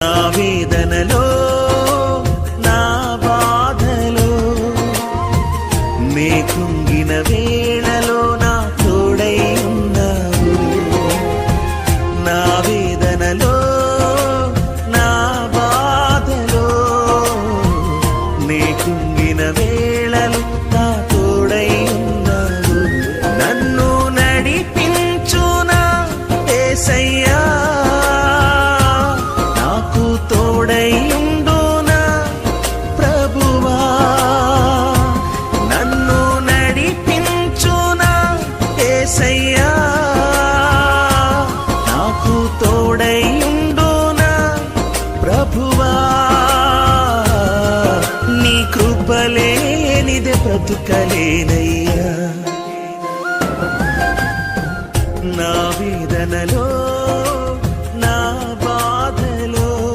నా వేదనలో నా బాధలో నే కుంగిన వేళలో నా తోడై ఉన్నావు. నా వేదనలో నా బాధలో నే కుంగిన వేళలో నా తోడై ఉన్నావు. నన్ను నడిపించునా యేసయ్యా, తోడైయుండునా ప్రభువా. నన్ను నడిపించునా యేసయ్యా, నాకు తోడైయుండునా ప్రభువా. నీ కృపలేనిదే బ్రతుకలేనయ్యా. నా వేదనలో